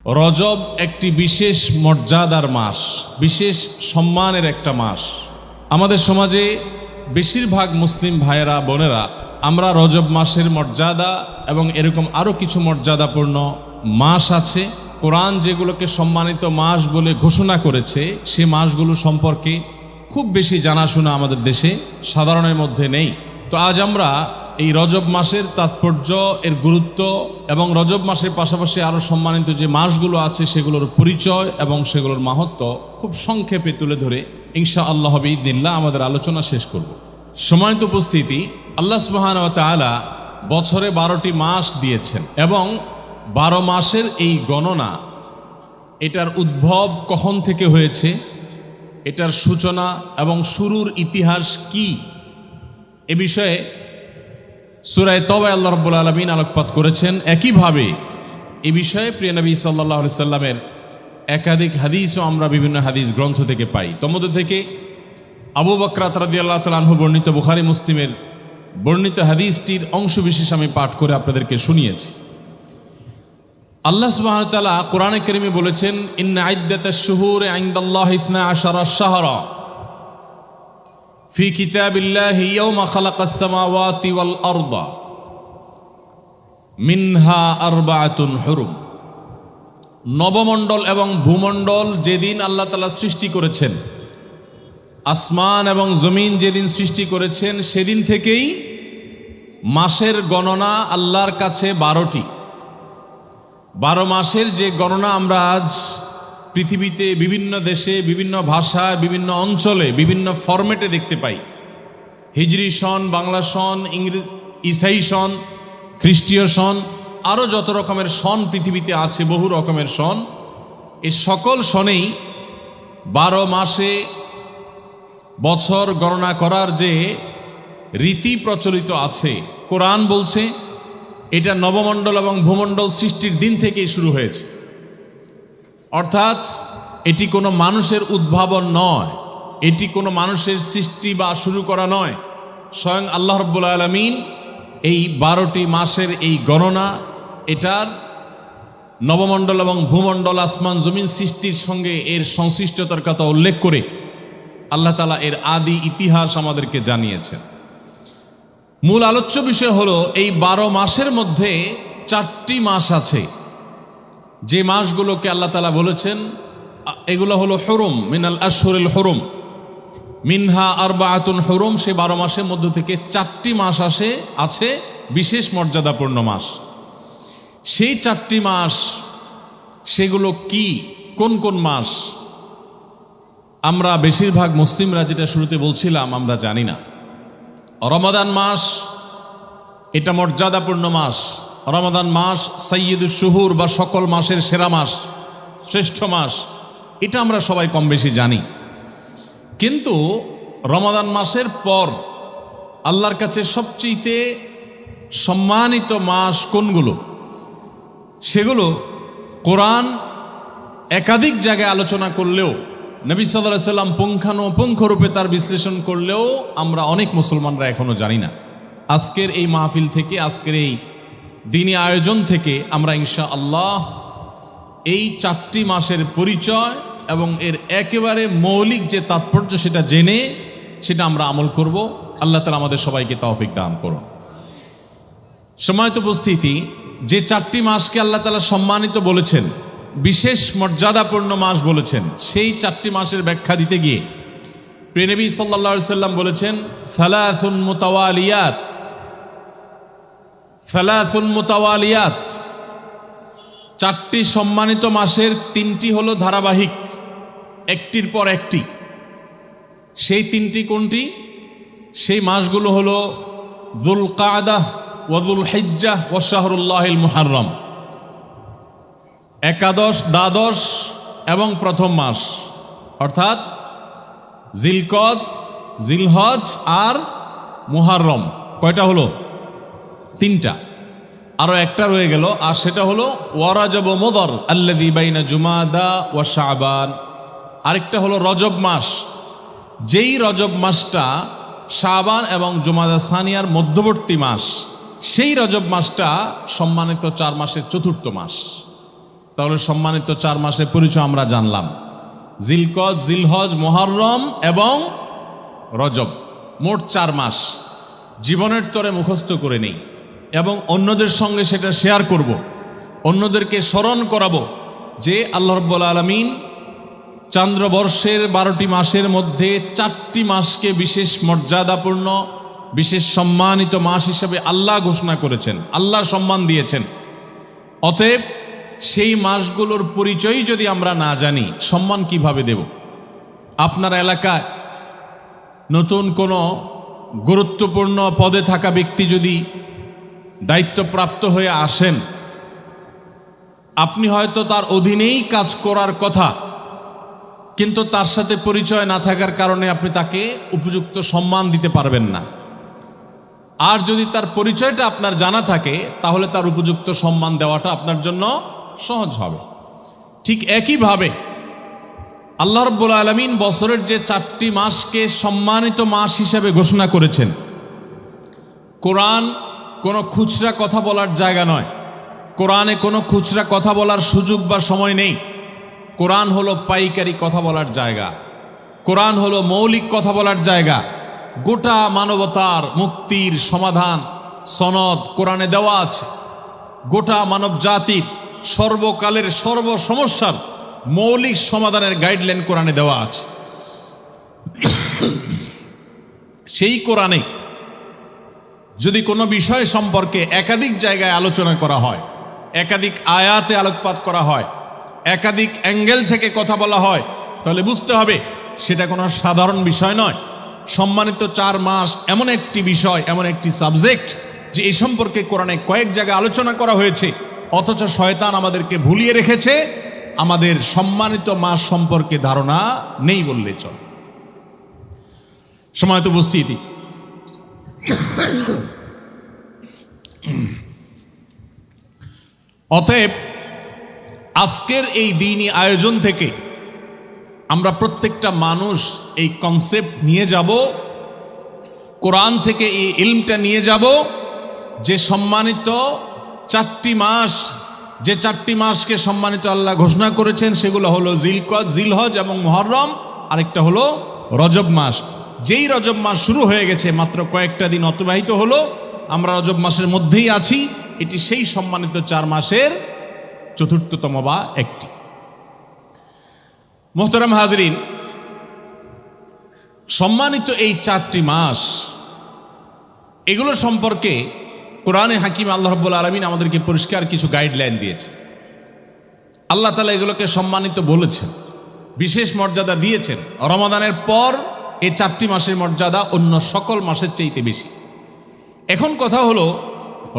রজব একটি বিশেষ মর্যাদার মাস, বিশেষ সম্মানের একটা মাস। আমাদের সমাজে বেশিরভাগ মুসলিম ভাইয়েরা বোনেরা আমরা রজব মাসের মর্যাদা এবং এরকম আরও কিছু মর্যাদাপূর্ণ মাস আছে, কোরআন যেগুলোকে সম্মানিত মাস বলে ঘোষণা করেছে সে মাসগুলো সম্পর্কে খুব বেশি জানাশোনা আমাদের দেশে সাধারণের মধ্যে নেই। তো আজ আমরা এই রজব মাসের তাৎপর্য, এর গুরুত্ব এবং রজব মাসের পাশাপাশি আরও সম্মানিত যে মাসগুলো আছে সেগুলোর পরিচয় এবং সেগুলোর মাহাত্ম্য খুব সংক্ষেপে তুলে ধরে ইনশাআল্লাহ বিইذনিল্লাহ আমাদের আলোচনা শেষ করব। সম্মানিত উপস্থিতি, আল্লাহ সুবহানাহু ওয়া তাআলা বছরে 12টি মাস দিয়েছেন এবং 12 মাসের এই গণনা, এটার উদ্ভব কখন থেকে হয়েছে, এটার সূচনা এবং শুরুর ইতিহাস কি, এ বিষয়ে সূরা তওবা আল্লাহ রাব্বুল আলামিন আলোকপাত করেছেন। একইভাবে এ বিষয়ে প্রিয় নবী সাল্লাল্লাহু আলাইহি সাল্লামের একাধিক হাদিসও আমরা বিভিন্ন হাদিস গ্রন্থ থেকে পাই। তন্মধ্যে থেকে আবু বকর রাদিয়াল্লাহু তাআলা আনহু বর্ণিত বুখারী মুসলিমের বর্ণিত হাদিসটির অংশবিশেষ আমি পাঠ করে আপনাদেরকে শুনিয়েছি। আল্লাহ সুবহানাহু ওয়া তাআলা কোরআনে কারীমে বলেছেন, ইন্না ইদ্দাতাশ শুহুরি ইনদাল্লাহি 12 শাহরা ফি কিতাবিল্লাহি ইয়াওমা খালাকাস সামাওয়াতি ওয়াল আরদা মিনহা আরবাআতুন হুরুম। নবমণ্ডল এবং ভূমণ্ডল যেদিন আল্লাহ তাআলা সৃষ্টি করেছেন, আসমান এবং জমিন যেদিন সৃষ্টি করেছেন, সেদিন থেকেই মাসের গণনা আল্লাহর কাছে 12টি। 12 মাসের যে গণনা আমরা আজ পৃথিবীতে বিভিন্ন দেশে, বিভিন্ন ভাষায়, বিভিন্ন অঞ্চলে, বিভিন্ন ফরম্যাটে দেখতে পাই, হিজরি সন, বাংলা সন, ইসাই সন, খ্রিস্টীয় সন, আরও যত রকমের সন পৃথিবীতে আছে, বহু রকমের সন, এই সকল সনেই 12 মাসে বছর গণনা করার যে রীতি প্রচলিত আছে, কোরআন বলছে এটা নবমণ্ডল এবং ভূমণ্ডল সৃষ্টির দিন থেকেই শুরু হয়েছে। অর্থাৎ এটি কোনো মানুষের উদ্ভাবন নয়, এটি কোনো মানুষের সৃষ্টি বা শুরু করা নয়। স্বয়ং আল্লাহ রাব্বুল আলামিন এই 12টি মাসের এই গণনা, এটার নবমণ্ডল এবং ভূমণ্ডল, আসমান জমিন সৃষ্টির সঙ্গে এর সংশ্লিষ্টতার কথা উল্লেখ করে আল্লাহ তাআলা এর আদি ইতিহাস আমাদেরকে জানিয়েছেন। মূল আলোচ্য বিষয় হলো এই 12 মাসের মধ্যে 4টি মাস আছে যে মাসগুলোকে আল্লাহ তাআলা বলেছেন এগুলো হলো হুরুম, মিনাল আশহুরিল হুরুম, মিনহা আরবাআতুন হুরুম। সে 12 মাসের মধ্য থেকে 4টি মাস আছে বিশেষ মর্যাদাপূর্ণ মাস। সেই 4টি মাস সেগুলো কি, কোন কোন মাস, আমরা বেশিরভাগ মুসলিমরা, যেটা শুরুতে বলছিলাম, আমরা জানি না। রমাদান মাস এটা মর্যাদাপূর্ণ মাস। রমাদান মাস সাইয়্যিদুশ শুহুর বা সকল মাসের সেরা মাস, শ্রেষ্ঠ মাস, এটা আমরা সবাই কম বেশি জানি। কিন্তু রমাদান মাসের পর আল্লাহর কাছে সবচেয়ে সম্মানিত মাস কোনগুলো, সেগুলো কোরআন একাধিক জায়গায় আলোচনা করলেও, নবী সাল্লাল্লাহু আলাইহি সাল্লাম পুঙ্খানুপুঙ্খরূপে তার বিশ্লেষণ করলেও আমরা অনেক মুসলমানরা এখনো জানি না। আজকের এই মাহফিল থেকে, আজকের এই দিনী আয়োজন থেকে আমরা ইনশাআল্লাহ এই 4টি মাসের পরিচয় এবং এর একেবারে মৌলিক যে তাৎপর্য সেটা জেনে সেটা আমরা আমল করব। আল্লাহ তাআলা আমাদের সবাইকে তৌফিক দান করুন। সম্মানিত উপস্থিতি, যে 4টি মাসকে আল্লাহ তাআলা সম্মানিত বলেছেন, বিশেষ মর্যাদাপূর্ণ মাস বলেছেন, সেই 4টি মাসের ব্যাখ্যা দিতে গিয়ে প্রিয় নবী সাল্লাল্লাহু আলাইহি সাল্লাম বলেছেন, সালাসুন মুতাওয়ালিয়াত, সালাসুন মুতাওয়ালিয়াত। 4টি সম্মানিত মাসের 3টি হলো ধারাবাহিক, একটির পর একটি। সেই 3টি কোনটি? সেই মাসগুলো হলো যুলকাদাহ ওয়া যুলহিজ্জাহ ওয়া শাহরুল্লাহিল মুহাররম। একাদশ, দ্বাদশ এবং প্রথম মাস, অর্থাৎ জিলকদ, জিলহজ আর মুহাররম। কয়টা হলো? 3টা। আরো একটা রয়ে গেল, আর সেটা হলো ওয়ারাজব ও মুদর আল্লাযী বাইনা জুমাদা ওয়া শাবান। আরেকটা হলো রজব মাস, যেই রজব মাসটা শাবান এবং জুমাদা সানিয়ার মধ্যবর্তী মাস, সেই রজব মাসটা সম্মানিত 4 মাসের 4র্থ মাস। তাহলে সম্মানিত 4 মাসের পরিচয় আমরা জানলাম, জিলকদ, জিলহজ, মুহররম এবং রজব, মোট 4 মাস। জীবনের তরে মুখস্থ করে নেই এবং অন্যদের সঙ্গে সেটা শেয়ার করব, অন্যদেরকে স্মরণ করাবো যে আল্লাহ রাব্বুল আলামিন চন্দ্রবর্ষের 12টি মাসের মধ্যে 4টি মাসকে বিশেষ মর্যাদাপূর্ণ, বিশেষ সম্মানিত মাস হিসেবে আল্লাহ ঘোষণা করেছেন, আল্লাহ সম্মান দিয়েছেন। অতএব সেই মাসগুলোর পরিচয় যদি আমরা না জানি, সম্মান কিভাবে দেব? আপনার এলাকায় নতুন কোনো গুরুত্বপূর্ণ পদে থাকা ব্যক্তি যদি দায়িত্বপ্রাপ্ত হয়ে আসেন, আপনি হয়তো তার অধীনেই কাজ করার কথা, কিন্তু তার সাথে পরিচয় না থাকার কারণে আপনি তাকে উপযুক্ত সম্মান দিতে পারবেন না। আর যদি তার পরিচয়টা আপনার জানা থাকে, তাহলে তার উপযুক্ত সম্মান দেওয়াটা আপনার জন্য সহজ হবে। ঠিক একইভাবে আল্লাহ রাব্বুল আলামিন বছরের যে 4টি মাসকে সম্মানিত মাস হিসেবে ঘোষণা করেছেন, কোরআন কোনো খুচরা কথা বলার জায়গা নয়, কোরআনে কোনো খুচরা কথা বলার সুযোগ বা সময় নেই। কোরআন হলো পাইকারি কথা বলার জায়গা, কোরআন হলো মৌলিক কথা বলার জায়গা। গোটা মানবতার মুক্তির সমাধান সনদ কোরআনে দেওয়া আছে। গোটা মানব জাতির সর্বকালের সর্বসমস্যার মৌলিক সমাধানের গাইডলাইন কোরআনে দেওয়া আছে। সেই কোরআনে যদি কোনো বিষয় সম্পর্কে একাধিক জায়গায় আলোচনা করা হয়, একাধিক আয়াতে আলোকপাত করা হয়, একাধিক অ্যাঙ্গেল থেকে কথা বলা হয়, তাহলে বুঝতে হবে সেটা কোনো সাধারণ বিষয় নয়। সম্মানিত 4 মাস এমন একটি বিষয়, এমন একটি সাবজেক্ট যে এই সম্পর্কে কোরআনে কয়েক জায়গায় আলোচনা করা হয়েছে, অথচ শয়তান আমাদেরকে ভুলিয়ে রেখেছে। আমাদের সম্মানিত মাস সম্পর্কে ধারণা নেই বললে চলে। সম্মানিত উপস্থিতি, অতএব আজকের এই দিনই আয়োজন থেকে আমরা প্রত্যেকটা মানুষ এই কনসেপ্ট নিয়ে যাব, কোরআন থেকে এই ইলমটা নিয়ে যাব যে সম্মানিত 4টি মাস, যে 4টি মাসকে সম্মানিত আল্লাহ ঘোষণা করেছেন সেগুলো হলো জিলকদ, জিলহজ এবং মুহররম, আরেকটা হলো রজব মাস। যেই রজব মাস শুরু হয়ে গেছে, মাত্র কয়েকটা দিন অতিবাহিত হলো, আমরা রজব মাসের মধ্যেই আছি। এটি সেই সম্মানিত 4 মাসের চতুর্থতম বা একটি। মোহতারাম হাজরিন, সম্মানিত এই 4টি মাস, এগুলো সম্পর্কে কোরআনে হাকিম আল্লাহ রাব্বুল আলামিন আমাদেরকে পরিষ্কার কিছু গাইডলাইন দিয়েছে। আল্লাহ তাআলা এগুলোকে সম্মানিত বলেছেন, বিশেষ মর্যাদা দিয়েছেন। রমাদানের পর এই 4টি মাসের মর্যাদা অন্য সকল মাসের চাইতে বেশি। এখন কথা হলো,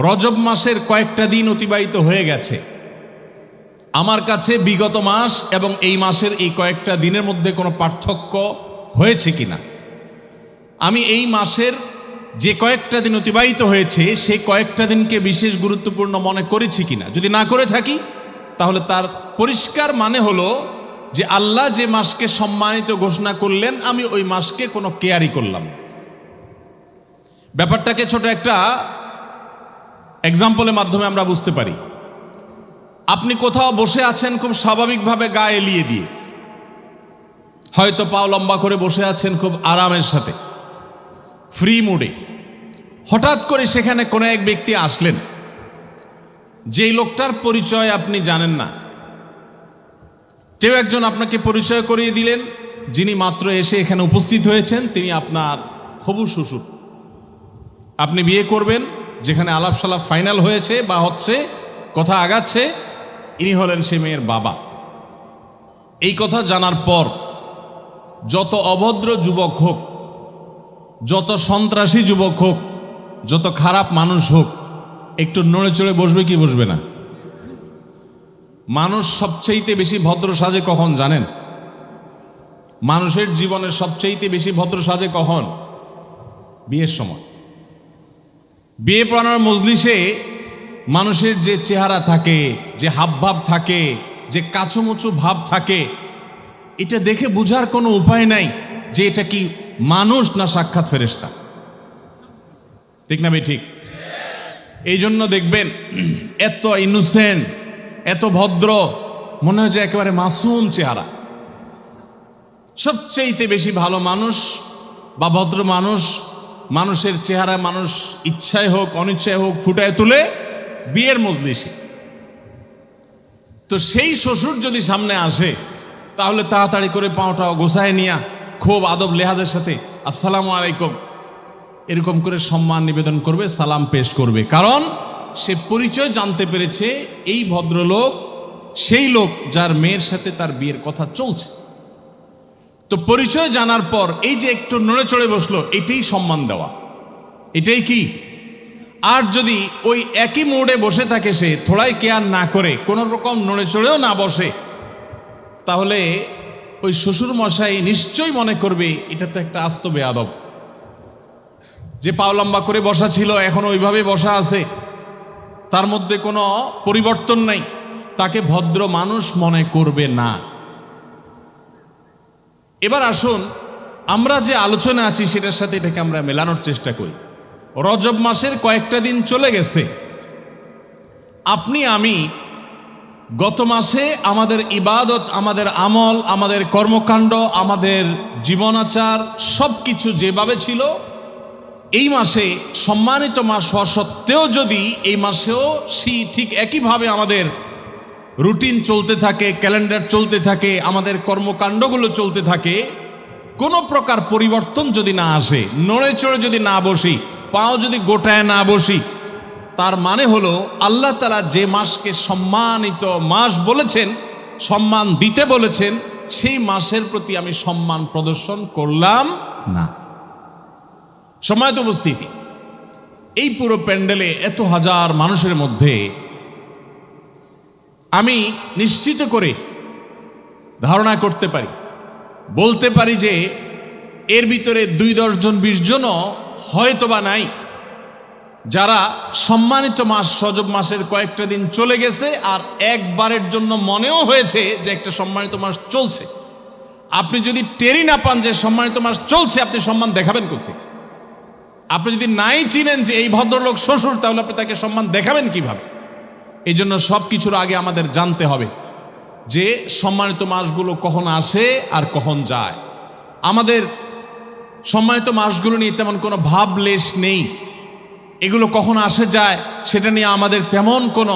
রজব মাসের কয়েকটা দিন অতিবাহিত হয়ে গেছে। আমার কাছে বিগত মাস এবং এই মাসের এই কয়েকটা দিনের মধ্যে কোনো পার্থক্য হয়েছে কিনা, আমি এই মাসের যে কয়েকটা দিন অতিবাহিত হয়েছে সেই কয়েকটা দিনকে বিশেষ গুরুত্বপূর্ণ মনে করেছি কিনা, যদি না করে থাকি তাহলে তার পরিষ্কার মানে হলো যে আল্লাহ যে মাসকে সম্মানিত ঘোষণা করলেন, আমি ওই মাসকে কোনো কেয়ারই করলাম না। ব্যাপারটাকে ছোট একটা এক্সাম্পলের মাধ্যমে আমরা বুঝতে পারি। আপনি কোথাও বসে আছেন খুব স্বাভাবিকভাবে গা এলিয়ে দিয়ে, হয়তো পাও লম্বা করে বসে আছেন খুব আরামের সাথে, ফ্রি মুডে। হঠাৎ করে সেখানে কোনো এক ব্যক্তি আসলেন, যেই লোকটার পরিচয় আপনি জানেন না। কেউ একজন আপনাকে পরিচয় করিয়ে দিলেন, যিনি মাত্র এসে এখানে উপস্থিত হয়েছেন তিনি আপনার হবু শ্বশুর। আপনি বিয়ে করবেন, যেখানে আলাপ সালাপ ফাইনাল হয়েছে বা হচ্ছে, কথা আগাচ্ছে, ইনি হলেন সে মেয়ের বাবা। এই কথা জানার পর যত অভদ্র যুবক হোক, যত সন্ত্রাসী যুবক হোক, যত খারাপ মানুষ হোক, একটু নড়ে চড়ে বসবে কি বসবে না? মানুষ সবচাইতে বেশি ভদ্র সাজে কখন জানেন? মানুষের জীবনের সবচাইতে বেশি ভদ্র সাজে কখন? বিয়ের সময়। বিয়ে পড়ানোর মজলিসে মানুষের যে চেহারা থাকে, যে হাবভাব থাকে, যে কাচুমুচু ভাব থাকে, এটা দেখে বোঝার কোনো উপায় নাই যে এটা কি মানুষ না সাক্ষাৎ ফেরেশতা। ঠিক না ভাই? ঠিক। এই জন্য দেখবেন এত ইনোসেন্ট, এত ভদ্র, মনে হয় যে একেবারে মাসুম চেহারা। সবচেয়ে বেশি ভালো মানুষ বা ভদ্র মানুষ, মানুষের চেহারা মানুষ ইচ্ছায় হোক অনিচ্ছায় হোক ফুটায় তুলে বিয়ের মজলিসে। তো সেই শ্বশুর যদি সামনে আসে তাহলে তাড়াতাড়ি করে পাওটা গোছায় নিয়া খুব আদব লেহাজের সাথে আসসালামু আলাইকুম এরকম করে সম্মান নিবেদন করবে, সালাম পেশ করবে। কারণ সে পরিচয় জানতে পেরেছে এই ভদ্রলোক সেই লোক যার মেয়ের সাথে তার বিয়ের কথা চলছে। তো পরিচয় জানার পর এই যে একটু নড়ে চড়ে বসলো, এটাই সম্মান দেওয়া, এটাই কি। আর যদি ওই একই মোড়ে বসে থাকে, সে থোড়াই কেয়ার না করে কোনো রকম নড়ে চড়েও না বসে, তাহলে ওই শ্বশুর মশাই নিশ্চয়ই মনে করবে এটা তো একটা আস্ত বেয়াদব, যে পাও লম্বা করে বসা ছিল এখন ওইভাবে বসা আছে, তার মধ্যে কোনো পরিবর্তন নাই, তাকে ভদ্র মানুষ মনে করবে না। এবার আসুন আমরা যে আলোচনা আছি সেটার সাথে এটাকে আমরা মেলানোর চেষ্টা করি। রজব মাসের কয়েকটা দিন চলে গেছে। আপনি আমি গত মাসে আমাদের ইবাদত, আমাদের আমল, আমাদের কর্মকাণ্ড, আমাদের জীবনাচার সব কিছু যেভাবে ছিল, এই মাসে সম্মানিত মাস হওয়া সত্ত্বেও যদি এই মাসেও ঠিক একইভাবে আমাদের রুটিন চলতে থাকে, ক্যালেন্ডার চলতে থাকে, আমাদের কর্মকাণ্ডগুলো চলতে থাকে, কোনো প্রকার পরিবর্তন যদি না আসে, নড়ে চড়ে যদি না বসি, পাও যদি গোটায় না বসি, তার মানে হলো আল্লাহ তাআলা যে মাসকে সম্মানিত মাস বলেছেন, সম্মান দিতে বলেছেন, সেই মাসের প্রতি আমি সম্মান প্রদর্শন করলাম না। সম্মানিত উপস্থিতি, এই পুরো প্যান্ডেলে এত হাজার মানুষের মধ্যে আমি নিশ্চিত করে ধারণা করতে পারি, বলতে পারি যে এর ভিতরে 2-10 জন 20 জনও হয়তোবা নাই যারা সম্মানিত মাস রজব মাসের কয়েকটা দিন চলে গেছে আর একবারের জন্য মনেও হয়েছে যে একটা সম্মানিত মাস চলছে। আপনি যদি টেরি না পান যে সম্মানিত মাস চলছে, আপনি সম্মান দেখাবেন কোত্থেকে? আপনি যদি নাই চিনেন যে এই ভদ্রলোক শ্বশুর, তাহলে আপনি তাকে সম্মান দেখাবেন কিভাবে? এই জন্য সব কিছুর আগে আমাদের জানতে হবে যে সম্মানিত মাসগুলো কখন আসে আর কখন যায়। আমাদের সম্মানিত মাসগুলো নিয়ে তেমন কোনো ভাবলেশ নেই। এগুলো কখন আসে যায় সেটা নিয়ে আমাদের তেমন কোনো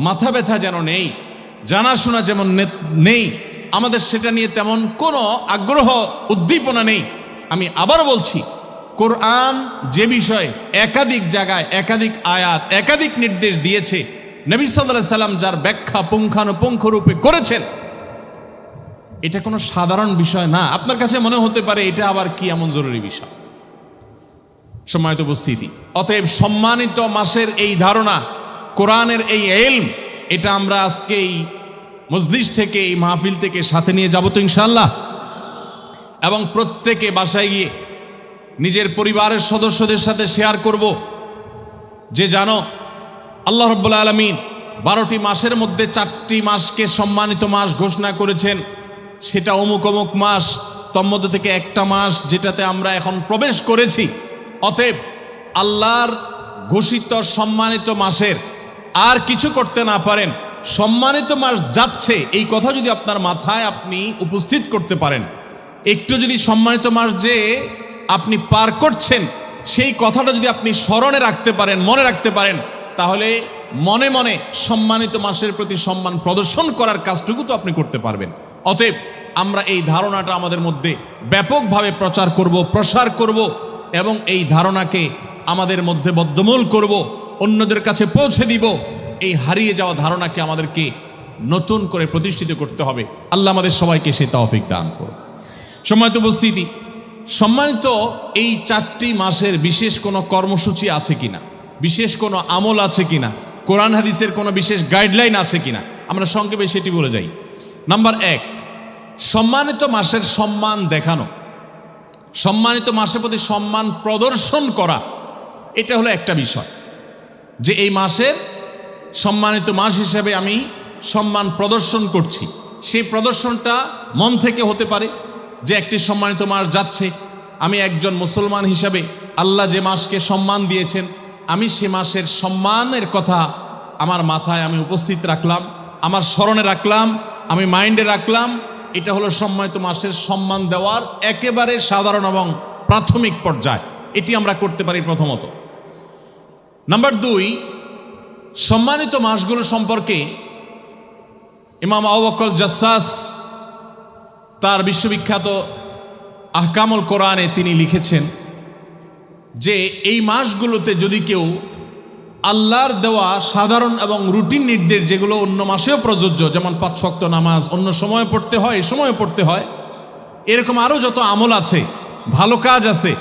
মাথা ব্যথা যেন নেই, জানাশোনা যেমন নেই, আমাদের সেটা নিয়ে তেমন কোনো আগ্রহ উদ্দীপনা নেই। আমি আবার বলছি, কোরআন যে বিষয়ে একাধিক জায়গায় একাধিক আয়াত একাধিক নির্দেশ দিয়েছে, নবী সাল্লাল্লাহু আলাইহি সাল্লাম যার ব্যাখ্যা পুঙ্খানুপুঙ্খ রূপে করেছেন, এটা কোনো সাধারণ বিষয় না। আপনার কাছে মনে হতে পারে এটা আবার কি এমন জরুরি বিষয়। সম্মানিত উপস্থিতি, অতএব সম্মানিত মাসের এই ধারণা, কোরআনের এই ইলম, এটা আমরা আজকে এই মজলিস থেকে, এই মাহফিল থেকে সাথে নিয়ে যাব তো ইনশাআল্লাহ। এবং প্রত্যেকে বাসায় গিয়ে নিজের পরিবারের সদস্যদের সাথে শেয়ার করব যে জানো আল্লাহ রাব্বুল আলামিন 12টি মাসের মধ্যে 4টি মাসকে সম্মানিত মাস ঘোষণা করেছেন, সেটা অমুক অমুক মাস, তন্মধ্য থেকে একটা মাস যেটাতে আমরা এখন প্রবেশ করেছি। অতএব আল্লাহর ঘোষিত সম্মানিত মাসের আর কিছু করতে না পারেন, সম্মানিত মাস যাচ্ছে এই কথা যদি আপনার মাথায় আপনি উপস্থিত করতে পারেন, একটু যদি সম্মানিত মাস যে আপনি পার করছেন সেই কথাটা যদি আপনি স্মরণে রাখতে পারেন, মনে রাখতে পারেন, তাহলে মনে মনে সম্মানিত মাসের প্রতি সম্মান প্রদর্শন করার কাজটুকু তো আপনি করতে পারবেন। অতএব আমরা এই ধারণাটা আমাদের মধ্যে ব্যাপকভাবে প্রচার করব, প্রসার করব এবং এই ধারণাকে আমাদের মধ্যে বদ্ধমূল করব, অন্যদের কাছে পৌঁছে দিব। এই হারিয়ে যাওয়া ধারণাকে আমাদেরকে নতুন করে প্রতিষ্ঠিত করতে হবে। আল্লাহ আমাদের সবাইকে সেই তৌফিক দান করুন। সম্মানিত উপস্থিতি, সম্মানিত এই 4টি মাসের বিশেষ কোনো কর্মসূচি আছে কিনা, বিশেষ কোনো আমল আছে কিনা, কোরআন হাদিসের কোনো বিশেষ গাইডলাইন আছে কিনা, আমরা সংক্ষেপে সেটি বলে যাই। নাম্বার 1, সম্মানিত মাসের সম্মান দেখানো, সম্মানিত মাসের প্রতি সম্মান প্রদর্শন করা, এটা হলো একটা বিষয় যে এই মাসের সম্মানিত মাস হিসেবে আমি সম্মান প্রদর্শন করছি। সেই প্রদর্শনটা মন থেকে হতে পারে যে একটি সম্মানিত মাস যাচ্ছে, আমি একজন মুসলমান হিসাবে আল্লাহ যে মাসকে সম্মান দিয়েছেন, আমি সে মাসের সম্মানের কথা আমার মাথায় আমি উপস্থিত রাখলাম, আমার স্মরণে রাখলাম, আমি মাইন্ডে রাখলাম, এটা হলো সম্মানিত মাসের সম্মান দেওয়ার একেবারে সাধারণ এবং প্রাথমিক পর্যায়। এটি আমরা করতে পারি প্রথমত। নাম্বার 2, সম্মানিত মাসগুলো সম্পর্কে ইমাম আবু বকর জাসসাস তার বিশ্ববিখ্যাত আহকামুল কোরআনে তিনি লিখেছেন যে এই মাসগুলোতে যদি কেউ আল্লাহর দেওয়া সাধারণ এবং রুটিন নির্দেশ, যেগুলো অন্য মাসেও প্রযোজ্য, যেমন 5 ওয়াক্ত নামাজ অন্য সময়ে পড়তে হয়, এই সময়ে পড়তে হয়, এরকম আরও যত আমল আছে, ভালো কাজ আছে,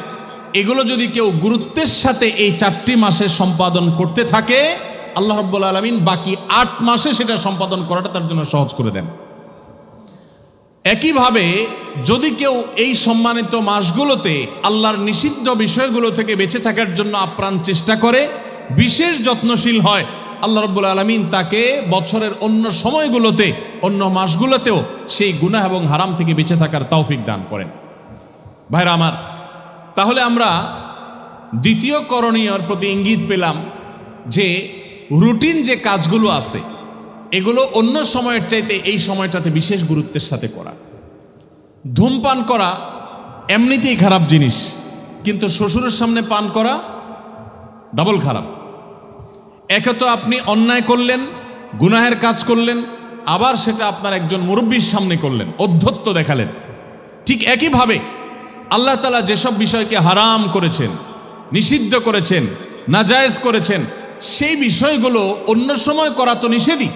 এগুলো যদি কেউ গুরুত্বের সাথে এই 4টি মাসে সম্পাদন করতে থাকে, আল্লাহ রাব্বুল আলামিন বাকি 8 মাসে সেটা সম্পাদন করাটা তার জন্য সহজ করে দেন। একইভাবে যদি কেউ এই সম্মানিত মাসগুলোতে আল্লাহর নিষিদ্ধ বিষয়গুলো থেকে বেঁচে থাকার জন্য আপ্রাণ চেষ্টা করে, বিশেষ যত্নশীল হয়, আল্লাহ রাব্বুল আলামিন তাকে বছরের অন্য সময়গুলোতে, অন্য মাসগুলোতেও সেই গুনাহ এবং হারাম থেকে বেঁচে থাকার তৌফিক দান করেন। ভাইরা আমার, তাহলে আমরা দ্বিতীয় করণীয়র প্রতি ইঙ্গিত পেলাম যে রুটিন যে কাজগুলো আছে এগুলো অন্য সময়ের চাইতে এই সময়টাতে বিশেষ গুরুত্বের সাথে করা। ধূমপান করা এমনিতেই খারাপ জিনিস, কিন্তু শ্বশুরের সামনে পান করা ডাবল খারাপ। একে তো আপনি অন্যায় করলেন, গুনাহের কাজ করলেন, আবার সেটা আপনার একজন মুরব্বীর সামনে করলেন, অধ্যত্ব দেখালেন। ঠিক একইভাবে আল্লাহ তাআলা যেসব বিষয়কে হারাম করেছেন, নিষিদ্ধ করেছেন, নাজায়েজ করেছেন, সেই বিষয়গুলো অন্য সময় করা তো নিষেধই,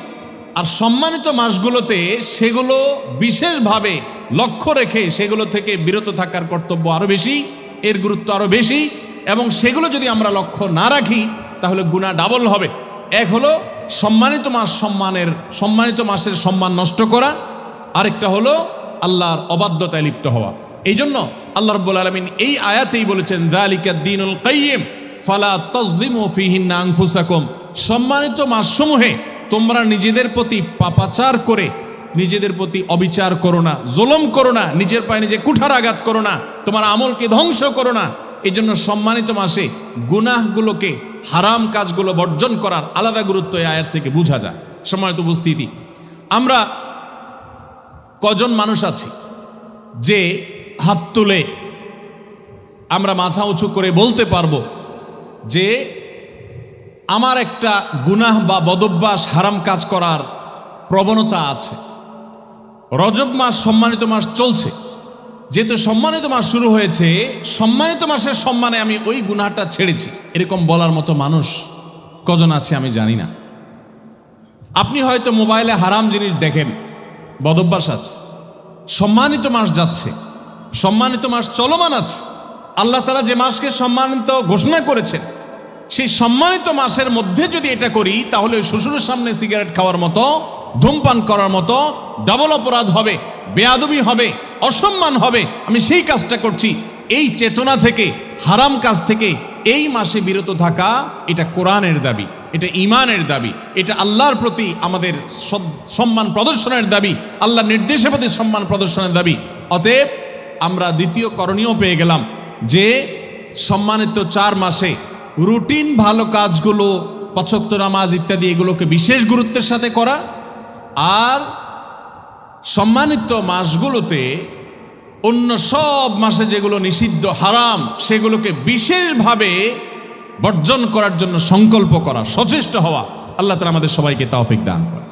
আর সম্মানিত মাসগুলোতে সেগুলো বিশেষভাবে লক্ষ্য রেখে সেগুলো থেকে বিরত থাকার কর্তব্য আরও বেশি, এর গুরুত্ব আরও বেশি। এবং সেগুলো যদি আমরা লক্ষ্য না রাখি তাহলে গুনাহ ডাবল হবে। এক হলো সম্মানিত মাসের সম্মান নষ্ট করা, আরেকটা হলো আল্লাহর অবাধ্যতায় লিপ্ত হওয়া। এই জন্য আল্লাহ রাব্বুল আলামিন এই আয়াতেই বলেছেন, যালিকা দ্বীনুল কাইয়্যিম ফালা তাজলিমু ফীহিন্না আনফুসাকুম। সম্মানিত মাসসমূহে তোমরা নিজেদের প্রতি পাপাচার করে নিজেদের প্রতি অবিচার করো না, জুলুম করো না, নিজের পায়ে নিজে কুঠার আঘাত করো না, তোমার আমলকে ধ্বংস করো না। এই জন্য সম্মানিত মাসে গুনাহগুলোকে, হারাম কাজগুলো বর্জন করার আলাদা গুরুত্ব এই আয়াত থেকে বোঝা যায়। সম্মানিত উপস্থিতি, আমরা কজন মানুষ আছি যে হাত তুলে আমরা মাথা উঁচু করে বলতে পারবো যে আমার একটা গুনাহ বা বদভ্যাস, হারাম কাজ করার প্রবণতা আছে? রজব মাস সম্মানিত মাস চলছে, যেহেতু সম্মানিত মাস শুরু হয়েছে, সম্মানিত মাসের সম্মানে আমি ওই গুনাহটা ছেড়েছি, এরকম বলার মতো মানুষ কজন আছে আমি জানি না। আপনি হয়তো মোবাইলে হারাম জিনিস দেখেন, বদভ্যাস আছে। সম্মানিত মাস যাচ্ছে, সম্মানিত মাস চলমান আছে। আল্লাহ তাআলা যে মাসকে সম্মানিত ঘোষণা করেছেন, সেই সম্মানিত মাসের মধ্যে যদি এটা করি তাহলে ওই শ্বশুরের সামনে সিগারেট খাওয়ার মতো, ধূমপান করার মতো ডাবল অপরাধ হবে, বেয়াদবি হবে, অসম্মান হবে। আমি সেই কাজটা করছি। এই চেতনা থেকে, হারাম কাজ থেকে এই মাসে বিরত থাকা, এটা কোরআনের দাবি, এটা ঈমানের দাবি, এটা আল্লাহর প্রতি আমাদের সম্মান প্রদর্শনের দাবি, আল্লাহর নির্দেশের প্রতি সম্মান প্রদর্শনের দাবি। অতএব আমরা দ্বিতীয় করণীয় পেয়ে গেলাম যে সম্মানিত 4 মাসে রুটিন ভালো কাজগুলো, 5 ওয়াক্ত নামাজ ইত্যাদি, এগুলোকে বিশেষ গুরুত্বের সাথে করা, আর সম্মানিত মাসগুলোতে অন্য সব মাসে যেগুলো নিষিদ্ধ, হারাম, সেগুলোকে বিশেষভাবে বর্জন করার জন্য সংকল্প করা, সচেষ্ট হওয়া। আল্লাহ তাআলা আমাদের সবাইকে তৌফিক দান করে।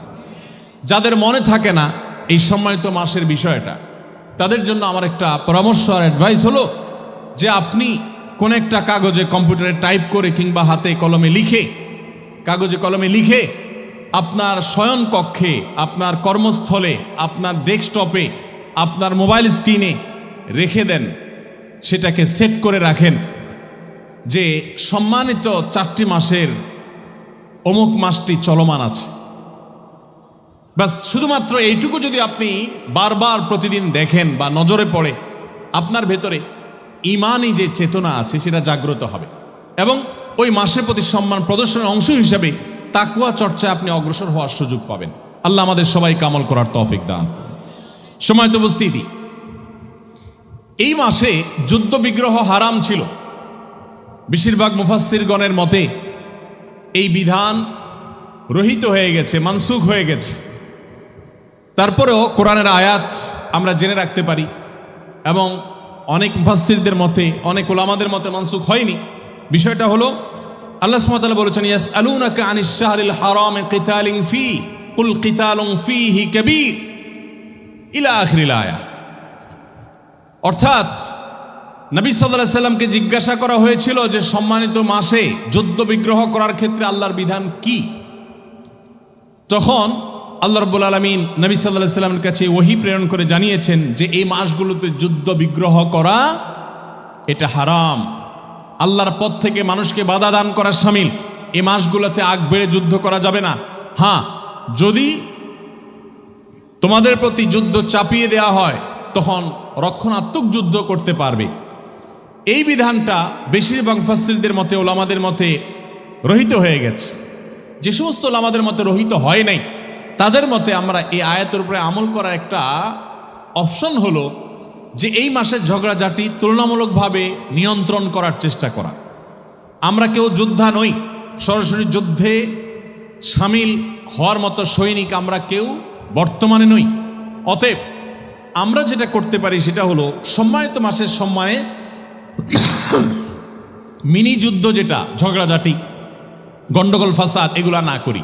যাদের মনে থাকে না এই সম্মানিত মাসের বিষয়টা, তাদের জন্য আমার একটা পরামর্শ আর অ্যাডভাইস হলো যে আপনি কোন একটা কাগজে, কম্পিউটারে টাইপ করে কিংবা হাতে কলমে লিখে, কাগজে কলমে লিখে আপনার শয়ন কক্ষে, আপনার কর্মস্থলে, আপনার ডেস্কটপে, আপনার মোবাইল স্ক্রিনে রেখে দেন। সেটাকে সেট করে রাখেন যে সম্মানিত 4টি মাসের অমুক মাসটি চলমান আছে। বাস শুধুমাত্র এইটুকু যদি আপনি বারবার প্রতিদিন দেখেন বা নজরে পড়ে, আপনার ভেতরে ঈমানি যে চেতনা আছে সেটা জাগ্রত হবে এবং ওই মাসের প্রতি সম্মান প্রদর্শনের অংশ হিসেবে তাকওয়া চর্চায় আপনি অগ্রসর হওয়ার সুযোগ পাবেন। আল্লাহ আমাদের সবাইকে আমল করার তৌফিক দান। সম্মানিত উপস্থিতি, এই মাসে যুদ্ধ বিগ্রহ হারাম ছিল। বেশিরভাগ মুফাসসিরগণের মতে এই বিধান রহিত হয়ে গেছে, মানসুখ হয়ে গেছে। তারপরেও কোরআনের আয়াত আমরা জেনে রাখতে পারি, এবং অনেক মুফাসসিরদের মতে, অনেক উলামাদের মতে মানসুখ হয়নি। বিষয়টা হলো আল্লাহ সুবহানাহু ওয়া তাআলা বলেছেন, ইয়াসআলুনাকা আনিশ শাহরিল হারামি কিতালিন ফি কুল কিতালুন ফীহি কাবীর ইলা আখিরিল আয়াহ। অর্থাৎ নবী সাল্লাল্লাহু আলাইহি সাল্লামকে জিজ্ঞাসা করা হয়েছিল যে সম্মানিত মাসে যুদ্ধ বিগ্রহ করার ক্ষেত্রে আল্লাহর বিধান কি। তখন আল্লাহ রাব্বুল আলামিন নবী সাল্লাল্লাহু আলাইহি সাল্লামের কাছে ওহী প্রেরণ করে জানিয়েছেন যে এই মাসগুলোতে যুদ্ধ বিগ্রহ করা এটা হারাম, আল্লাহর পথ থেকে মানুষকে বাধা দান করা শামিল। এই মাসগুলোতে আগ বেড়ে যুদ্ধ করা যাবে না। হ্যাঁ, যদি তোমাদের প্রতি যুদ্ধ চাপিয়ে দেওয়া হয় তখন রক্ষণাত্মক যুদ্ধ করতে পারবে। এই বিধানটা বেশিরভাগ মুফাসসিরদের মতে, ওলামাদের মতে রহিত হয়ে গেছে। যে সমস্ত ওলামাদের মতে রহিত হয় নাই, তাদের মতে আমরা এই আয়াতের উপরে আমল করার একটা অপশন হলো যে এই মাসের ঝগড়াঝাটি তুলনামূলকভাবে নিয়ন্ত্রণ করার চেষ্টা করা। আমরা কেউ যোদ্ধা নই, সরাসরি যুদ্ধে সামিল হওয়ার মতো সৈনিক আমরা কেউ বর্তমানে নই। অতএব আমরা যেটা করতে পারি সেটা হলো সম্মানিত মাসের সম্মানে মিনি যুদ্ধ, যেটা ঝগড়াঝাটি, গন্ডগোল, ফাসাদ, এগুলা না করি।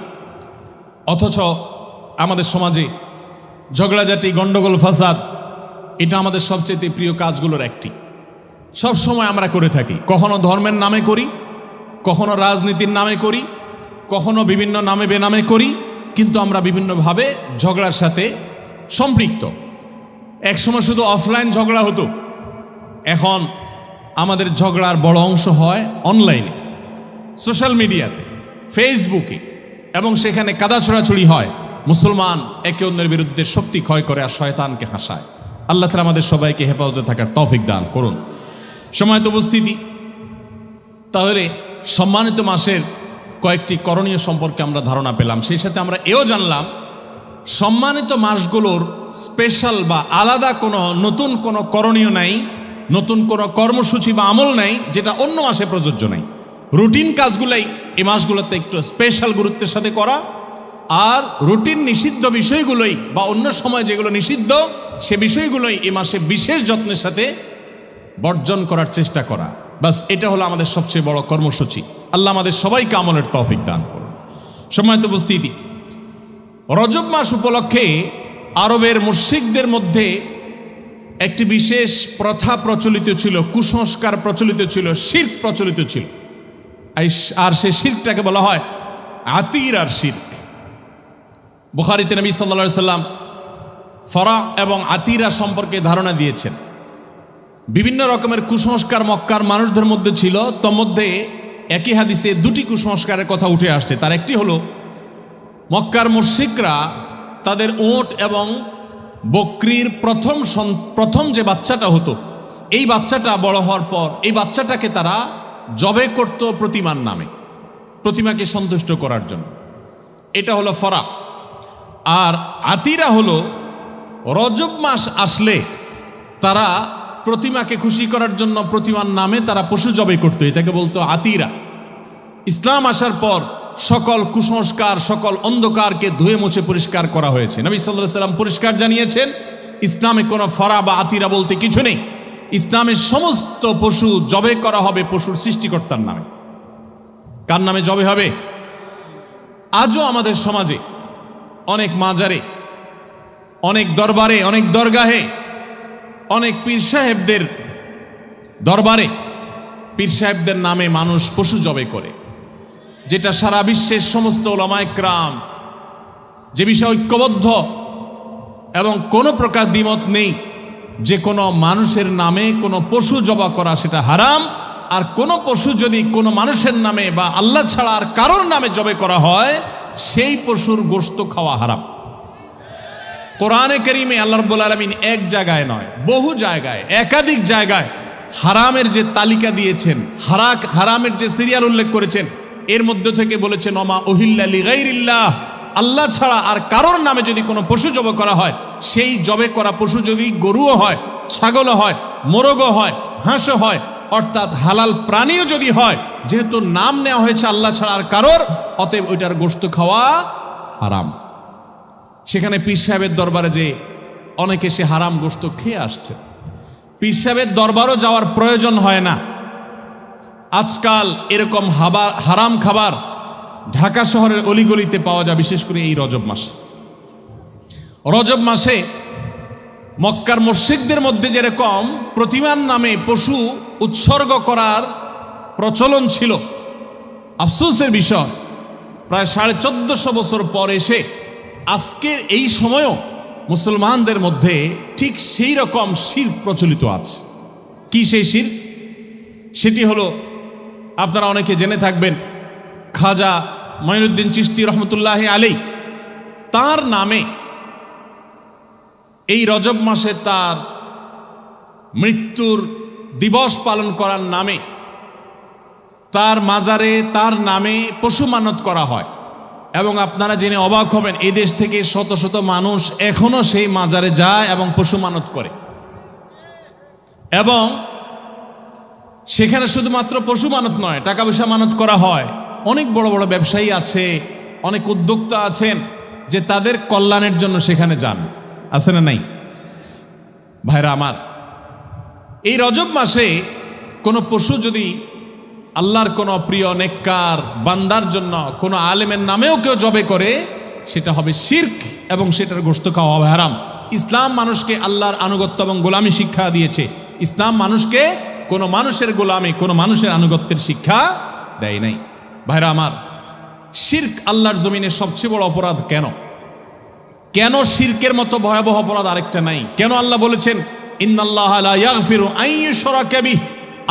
অথচ আমাদের সমাজে ঝগড়াঝাটি, গন্ডগোল, ফাসাদ এটা আমাদের সবচেয়ে প্রিয় কাজগুলোর একটি। সব সময় আমরা করে থাকি। কখনো ধর্মের নামে করি, কখনো রাজনীতির নামে করি, কখনো বিভিন্ন নামে বেনামে করি, কিন্তু আমরা বিভিন্নভাবে ঝগড়ার সাথে সম্পৃক্ত। একসময় শুধু অফলাইন ঝগড়া হতো, এখন আমাদের ঝগড়ার বড় অংশ হয় অনলাইনে, সোশ্যাল মিডিয়াতে, ফেসবুকে, এবং সেখানে কাদা ছোড়াছুড়ি হয়। মুসলমান একে অন্যের বিরুদ্ধে শক্তি ক্ষয় করে আর শয়তানকে হাসায়। আল্লাহ তাআলা আমাদের সবাইকে হেফাজতে থাকার তৌফিক দান করুন। সম্মানিত উপস্থিতি, তাহলে সম্মানিত মাসের কয়েকটি করণীয় সম্পর্কে আমরা ধারণা পেলাম। সেই সাথে আমরা এও জানলাম সম্মানিত মাসগুলোর স্পেশাল বা আলাদা কোনো নতুন কোনো করণীয় নাই, নতুন কোনো কর্মসূচি বা আমল নাই যেটা অন্য মাসে প্রযোজ্য নাই। রুটিন কাজগুলাই এই মাসগুলোতে একটু স্পেশাল গুরুত্বের সাথে করা, আর রুটিন নিষিদ্ধ বিষয়গুলোই বা অন্য সময় যেগুলো নিষিদ্ধ সে বিষয়গুলোই এই মাসে বিশেষ যত্নের সাথে বর্জন করার চেষ্টা করা। বাস, এটা হলো আমাদের সবচেয়ে বড় কর্মসূচি। আল্লাহ আমাদের সবাইকে আমলের তৌফিক দান করুন। সম্মানিত উপস্থিতি, রজব মাস উপলক্ষে আরবের মুশরিকদের মধ্যে একটি বিশেষ প্রথা প্রচলিত ছিল, কুসংস্কার প্রচলিত ছিল, শিরক প্রচলিত ছিল। আর সেই শিরকটাকে বলা হয় আতিরার শিরক। বুখারীতে নবী সাল্লাল্লাহু আলাইহি সাল্লাম ফরা এবং আতিরা সম্পর্কে ধারণা দিয়েছেন। বিভিন্ন রকমের কুসংস্কার মক্কার মানুষদের মধ্যে ছিল, তোর মধ্যে একই হাদিসে দুটি কুসংস্কারের কথা উঠে আসছে। তার একটি হলো মক্কার মুশরিকরা তাদের ওট এবং বকরির প্রথম যে বাচ্চাটা হতো, এই বাচ্চাটা বড় হওয়ার পর এই বাচ্চাটাকে তারা জবে করত প্রতিমার নামে, প্রতিমাকে সন্তুষ্ট করার জন্য। এটা হলো ফরা। আর আতিরা হলো রজব মাস আসলে তারা প্রতিমাকে খুশি করার জন্য প্রতিমার নামে তারা পশু জবে করত, এটাকে বলতো আতিরা। ইসলাম আসার পর সকল কুসংস্কার, সকল অন্ধকারকে ধুয়ে মুছে পরিষ্কার করা হয়েছে। নবী সাল্লাল্লাহু আলাইহি সাল্লাম পরিষ্কার জানিয়েছেন ইসলামে কোনো ফরা বা আতিরা বলতে কিছু নেই। ইসলামের সমস্ত পশু জবে করা হবে পশুর সৃষ্টিকর্তার নামে। কার নামে জবে হবে? আজও আমাদের সমাজে অনেক মাজারে, অনেক দরবারে, অনেক দরগাহে, অনেক পীর সাহেবদের দরবারে পীর সাহেবদের নামে মানুষ পশু জবে করে, যেটা সারা বিশ্বের সমস্ত উলামায়ে কেরাম যে বিষয়ে ঐক্যবদ্ধ এবং কোনো প্রকার দ্বিমত নেই যে কোনো মানুষের নামে কোনো পশু জবা করা সেটা হারাম। আর কোনো পশু যদি কোনো মানুষের নামে বা আল্লাহ ছাড়া আর কারোর নামে জবে করা হয়, সেই পশুর গোশত খাওয়া হারাম। কোরআনে কারীমে আল্লাহ রাব্বুল আলামিন এক জায়গায় নয়, বহু জায়গায়, একাধিক জায়গায় হারামের যে তালিকা দিয়েছেন, হারামের যে সিরিয়াল উল্লেখ করেছেন, এর মধ্যে থেকে বলেছেন ওমা উহিল্লা লিগাইরিল্লাহ, আল্লাহ ছাড়া আর কারোর নামে যদি কোনো পশু জবে করা হয়, সেই জবে করা পশু যদি গরুও হয়, ছাগলও হয়, মোরগও হয়, হাঁসও হয়, অর্থাৎ হালাল প্রাণীও যদি হয়, যেহেতু নাম নেওয়া হয়েছে আল্লাহ ছাড়া আর কারোর, অতএব ওইটার গোশত খাওয়া হারাম। সেখানে পীর সাহেবের দরবারে যে অনেকে সে হারাম গোশত খেয়ে আসছে। পীর সাহেবের দরবারও যাওয়ার প্রয়োজন হয় না। আজকাল এরকম হারাম খাবার ঢাকা শহরের অলিগলিতে পাওয়া যায়, বিশেষ করে এই রজব মাসে। রজব মাসে মক্কার মুশরিকদের মধ্যে যেরকম প্রতিমার নামে পশু উৎসর্গ করার প্রচলন ছিল, আফসোসের বিষয় প্রায় 1450 বছর পর এসে আজকের এই সময়ও মুসলমানদের মধ্যে ঠিক সেই রকম শিরক প্রচলিত আছে। কি সেই শিরক? সেটি হলো, আপনারা অনেকে জেনে থাকবেন, খাজা মঈনুদ্দিন চিশতি রহমতুল্লাহি আলাইহি তার নামে এই রজব মাসে তার মৃত্যুর দিবস পালন করার নামে তার মাজারে তার নামে পশু মানত করা হয়। এবং আপনারা জেনে অবাক হবেন, এই দেশ থেকে শত শত মানুষ এখনো সেই মাজারে যায় এবং পশু মানত করে। এবং সেখানে শুধুমাত্র পশু মানত নয়, টাকা পয়সা মানত করা হয়। অনেক বড় বড় ব্যবসায়ী আছে, অনেক উদ্যোক্তা আছেন যে তাদের কল্যাণের জন্য সেখানে যান। আছে না নাই? ভাইরা আমার, এই রজব মাসে কোনো পশু যদি আল্লাহর কোনো প্রিয় নেককার বান্দার জন্য কোনো আলেমের নামেও কেউ জবে করে, সেটা হবে শিরক এবং সেটার গোশত খাওয়া হবে হারাম। ইসলাম মানুষকে আল্লাহর আনুগত্য এবং গোলামি শিক্ষা দিয়েছে। ইসলাম মানুষকে কোনো মানুষের গোলামি, কোনো মানুষের আনুগত্যের শিক্ষা দেয় নাই। ভাইরা আমার, শিরক আল্লাহর জমিনের সবচেয়ে বড় অপরাধ। কেন কেন শিরকের মতো ভয়াবহ অপরাধ আরেকটা নাই? কেন আল্লাহ বলেছেন ইন্নাল্লাহা লা ইয়াগফিরু আন ইউশরাকা বিহি,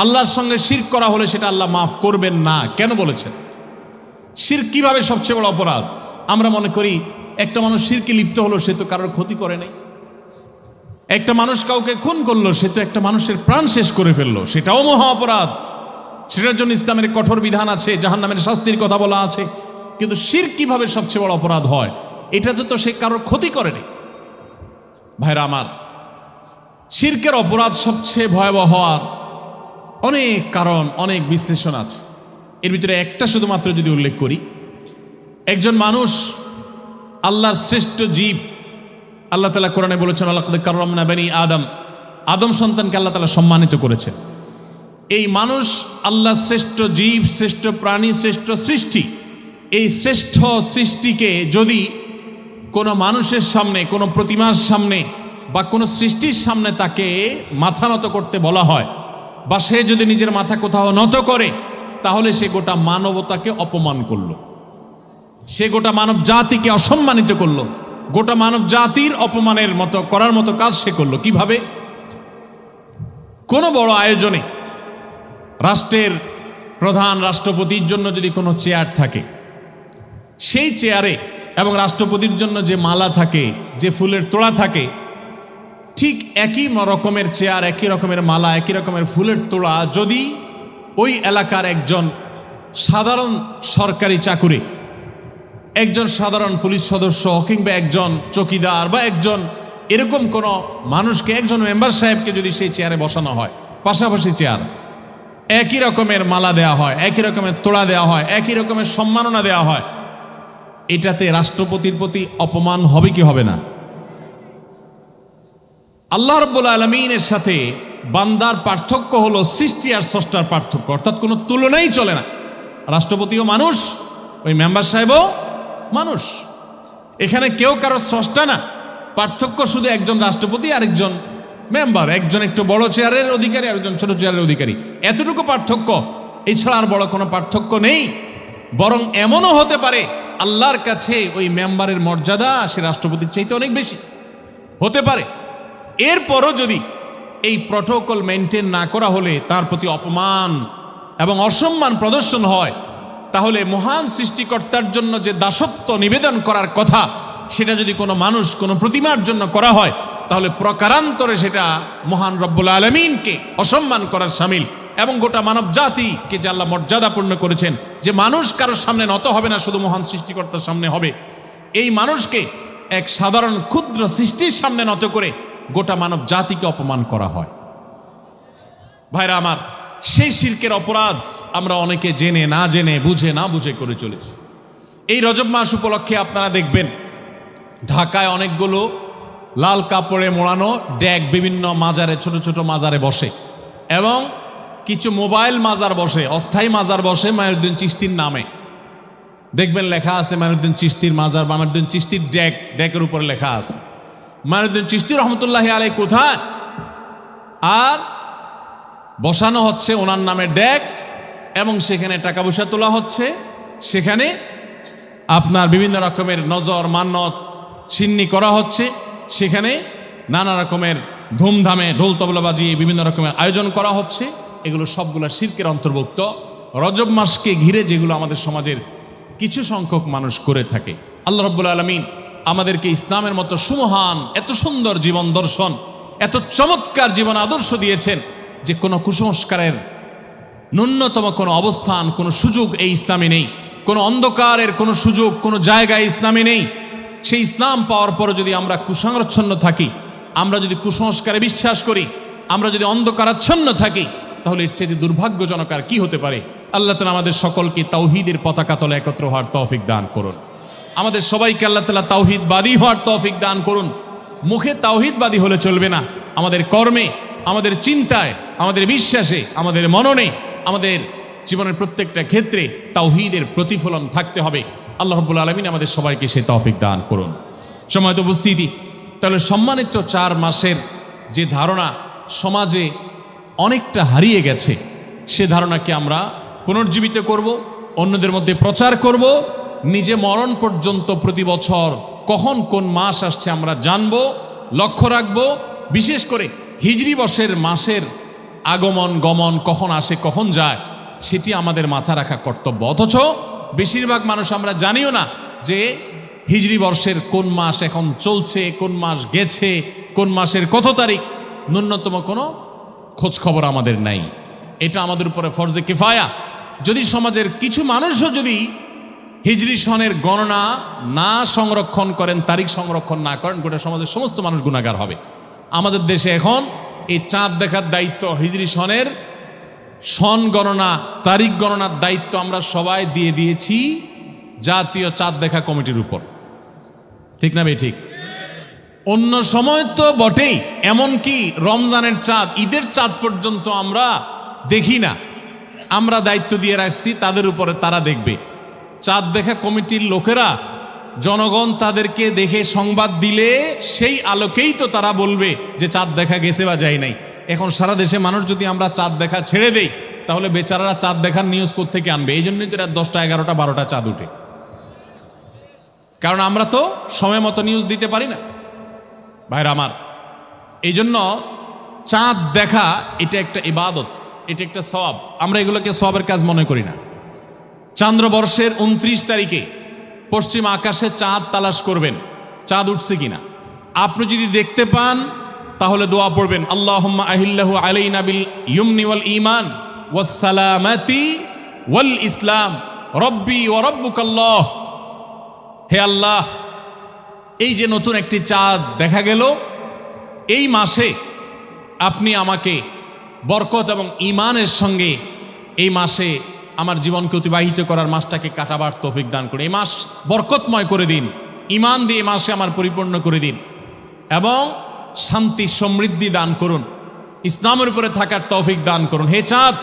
আল্লাহর সঙ্গে শিরক করা হলে সেটা আল্লাহ মাফ করবেন না? কেন বলেছেন? শিরক কিভাবে সবচেয়ে বড় অপরাধ? আমরা মনে করি একটা মানুষ শিরকে লিপ্ত হলো, সে তো কারোর ক্ষতি করে নাই। একটা মানুষ কাউকে খুন করলো, সে তো একটা মানুষের প্রাণ শেষ করে ফেললো, সেটাও মহা অপরাধ। সেটার জন্য ইসলামের কঠোর বিধান আছে, জাহান্নামের শাস্তির কথা বলা আছে। কিন্তু শিরক কিভাবে সবচেয়ে বড় অপরাধ হয়? এটা তো সে কারোর ক্ষতি করেনি। ভাইরা আমার, শিরকের অপরাধ সবচেয়ে ভয়াবহ হওয়ার অনেক কারণ, অনেক বিশ্লেষণ আছে। এর ভিতরে একটা শুধুমাত্র যদি উল্লেখ করি, একজন মানুষ আল্লাহর শ্রেষ্ঠ জীব। আল্লাহ তাআলা কোরআনে বলেছেন ওয়ালাকাদ কাররামনা বনি আদম, আদম সন্তানকে আল্লাহ তাআলা সম্মানিত করেছেন। এই মানুষ আল্লাহর শ্রেষ্ঠ জীব, শ্রেষ্ঠ প্রাণী, শ্রেষ্ঠ সৃষ্টি। এই শ্রেষ্ঠ সৃষ্টিকে যদি কোনো মানুষের সামনে, কোনো প্রতিমার সামনে বা কোনো সৃষ্টির সামনে তাকে মাথা নত করতে বলা হয়, বা সে যদি নিজের মাথা কোথাও নত করে, তাহলে সে গোটা মানবতাকে অপমান করলো, সে গোটা মানব জাতিকে অসম্মানিত করলো, গোটা মানব জাতির অপমানের মতো করার মতো কাজ সে করলো। কিভাবে? কোনো বড় আয়োজনে রাষ্ট্রের প্রধান রাষ্ট্রপতির জন্য যদি কোনো চেয়ার থাকে, সেই চেয়ারে এবং রাষ্ট্রপতির জন্য যে মালা থাকে, যে ফুলের তোড়া থাকে, ঠিক একই রকমের চেয়ার, একই রকমের মালা, একই রকমের ফুলের তোড়া যদি ওই এলাকার একজন সাধারণ সরকারি চাকুরে, একজন সাধারণ পুলিশ সদস্য কিংবা একজন চকিদার বা একজন এরকম কোনো মানুষকে, একজন মেম্বার সাহেবকে যদি সেই চেয়ারে বসানো হয়, পাশাপাশি চেয়ার, একই রকমের মালা দেওয়া হয়, একই রকমের তোড়া দেওয়া হয়, একই রকমের সম্মাননা দেওয়া হয়, এটাতে রাষ্ট্রপতির প্রতি অপমান হবে কি হবে না? আল্লাহ রাব্বুল আলামিনের সাথে বান্দার পার্থক্য হলো সৃষ্টি আর স্রষ্টার পার্থক্য, অর্থাৎ কোনো তুলনাই চলে না। রাষ্ট্রপতিও মানুষ, ওই মেম্বার সাহেবও মানুষ। এখানে কেউ কারো স্রষ্টা না। পার্থক্য শুধু একজন রাষ্ট্রপতি আর একজন মেম্বার, একজন একটু বড় চেয়ারের অধিকারী আর একজন ছোট চেয়ারের অধিকারী, এতটুকু পার্থক্য। এছাড়া আর বড় কোনো পার্থক্য নেই। বরং এমনও হতে পারে আল্লাহর কাছে ওই মেম্বারের মর্যাদা সে রাষ্ট্রপতির চাইতে অনেক বেশি হতে পারে। এরপরও যদি এই প্রটোকল মেনটেন না করা হলে তার প্রতি অপমান এবং অসম্মান প্রদর্শন হয়, তাহলে মহান সৃষ্টিকর্তার জন্য যে দাসত্ব নিবেদন করার কথা, সেটা যদি কোনো মানুষ কোনো প্রতিমার জন্য করা হয়, তাহলে প্রকারান্তরে সেটা মহান রব্বুল আলামিনকে অসম্মান করার শামিল। এবং গোটা মানব জাতিকে যে আল্লাহ মর্যাদাপূর্ণ করেছেন, যে মানুষ কারোর সামনে নত হবে না, শুধু মহান সৃষ্টিকর্তার সামনে হবে, এই মানুষকে এক সাধারণ ক্ষুদ্র সৃষ্টির সামনে নত করে গোটা মানব জাতিকে অপমান করা হয়। ভাইরা আমার, সেই শিরকের অপরাধ আমরা অনেকে জেনে না জেনে, বুঝে না বুঝে করে চলেছি। এই রজব মাস উপলক্ষে আপনারা দেখবেন ঢাকায় অনেকগুলো লাল কাপড়ে মোড়ানো ড্যাগ বিভিন্ন মাজারে, ছোট ছোট মাজারে বসে, এবং কিছু মোবাইল মাজার বসে, অস্থায়ী মাজার বসে মাইনুদ্দিন চিশতির নামে। দেখবেন লেখা আছে মাইনুদ্দিন চিশতির মাজার বা মাইনুদ্দিন চিশতির ড্যাকের উপরে লেখা আছে মাইনুদ্দিন চিশতি রহমতুল্লাহি আলাইহি কোথায়, আর বসানো হচ্ছে ওনার নামে ড্যাক, এবং সেখানে টাকা পয়সা তোলা হচ্ছে, সেখানে আপনার বিভিন্ন রকমের নজর মান্নত সিন্নি করা হচ্ছে, সেখানে নানা রকমের ধুমধামে ঢোল তবলা বাজিয়ে বিভিন্ন রকমের আয়োজন করা হচ্ছে। এগুলো সবগুলো শিরকের অন্তর্ভুক্ত। রজব মাসকে ঘিরে যেগুলো আমাদের সমাজের কিছু সংখ্যক মানুষ করে থাকে। আল্লাহ রাব্বুল আলামিন আমাদেরকে ইসলামের মতো সুমহান, এত সুন্দর জীবন দর্শন, এত চমৎকার জীবন আদর্শ দিয়েছেন যে কোনো কুসংস্কারের ন্যূনতম কোনো অবস্থান, কোনো সুযোগ এই ইসলামে নেই। কোনো অন্ধকারের কোনো সুযোগ কোনো জায়গায় ইসলামে নেই। সেই ইসলাম পাওয়ার পরে যদি আমরা কুসংরচ্ছন্ন থাকি, আমরা যদি কুসংস্কারে বিশ্বাস করি, আমরা যদি অন্ধকারাচ্ছন্ন থাকি, তাহলে এর চেয়ে দুর্ভাগ্যজনক আর কি হতে পারে। আল্লাহ তাআলা আমাদের সকলকে তাওহীদের পতাকা তলে একত্র হওয়ার তৌফিক দান করুন। আমাদের সবাইকে আল্লাহ তাআলা তাওহীদবাদী হওয়ার তৌফিক দান করুন। মুখে তাওহীদবাদী হলে চলবে না, আমাদের কর্মে, আমাদের চিন্তায়, আমাদের বিশ্বাসে, আমাদের মননে, আমাদের জীবনের প্রত্যেকটা ক্ষেত্রে তাওহীদের প্রতিফলন থাকতে হবে। আল্লাহ রাব্বুল আলামিন আমাদের সবাইকে সেই তৌফিক দান করুন। সম্মানিত উপস্থিতি, তাহলে সম্মানিত 4 মাসের যে ধারণা সমাজে অনেকটা হারিয়ে গেছে, সে ধারণাকে আমরা পুনর্জীবিত করব, অন্যদের মধ্যে প্রচার করব। নিজে মরণ পর্যন্ত প্রতি বছর কখন কোন মাস আসছে আমরা জানব, লক্ষ্য রাখব। বিশেষ করে হিজরি বর্ষের মাসের আগমন গমন কখন আসে কখন যায় সেটি আমাদের মাথা রাখা কর্তব্য। অথচ বেশিরভাগ মানুষ আমরা জানিও না যে হিজরি বর্ষের কোন মাস এখন চলছে, কোন মাস গেছে, কোন মাসের কত তারিখ, ন্যূনতম কোনো খোঁজ খবর আমাদের নাই। এটা আমাদের উপরে ফরজে কিফায়া। যদি সমাজের কিছু মানুষও যদি হিজরি সনের গণনা না সংরক্ষণ করেন, তারিখ সংরক্ষণ না করেন, গোটা সমাজের সমস্ত মানুষ গুনাহগার হবে। আমাদের দেশে এখন এই চাঁদ দেখার দায়িত্ব, হিজরি সনের সন গণনা, তারিখ গণনার দায়িত্ব আমরা সবাই দিয়ে দিয়েছি জাতীয় চাঁদ দেখা কমিটির উপর। ঠিক না ভাই? ঠিক। অন্য সময় তো বটেই, এমনকি রমজানের চাঁদ, ঈদের চাঁদ পর্যন্ত আমরা দেখি না, আমরা দায়িত্ব দিয়ে রাখছি তাদের উপরে, তারা দেখবে। চাঁদ দেখা কমিটির লোকেরা, জনগণ তাদেরকে দেখে সংবাদ দিলে সেই আলোকেই তো তারা বলবে যে চাঁদ দেখা গেছে বা যায় নাই। এখন সারা দেশে মানুষ যদি আমরা চাঁদ দেখা ছেড়ে দেই, তাহলে বেচারারা চাঁদ দেখার নিউজ কোত্থেকে আনবে? এই জন্যই তো রাত 10টা 11টা 12টা চাঁদ উঠে, কারণ আমরা তো সময় মতো নিউজ দিতে পারি না ভাইরা আমার। এই জন্য চাঁদ দেখা এটা একটা ইবাদত, এটা একটা সওয়াব। আমরা এগুলোকে সওয়াবের কাজ মনে করি না। চান্দ্রবর্ষের 29 তারিখে পশ্চিম আকাশে চাঁদ তালাশ করবেন, চাঁদ উঠছে কিনা। আপনি যদি দেখতে পান তাহলে দোয়া পড়বেন, আল্লাহুম্মা আহিল্লাহু আলাইনা বিল ইয়ুমনি ওয়াল ঈমান ওয়াস সালামাতি ওয়াল ইসলাম রব্বি ওয়া রব্বুকাল্লাহ। হে আল্লাহ, এই যে নতুন একটি চাঁদ দেখা গেল, এই মাসে আপনি আমাকে বরকত এবং ঈমানের সঙ্গে এই মাসে আমার জীবনকে অতিবাহিত করার, মাসটাকে কাটাবার তৌফিক দান করুন। এই মাস বরকতময় করে দিন, ঈমান দিয়ে এই মাসে আমার পরিপূর্ণ করে দিন, এবং শান্তি সমৃদ্ধি দান করুন, ইসলামের উপরে থাকার তৌফিক দান করুন। হে চাঁদ,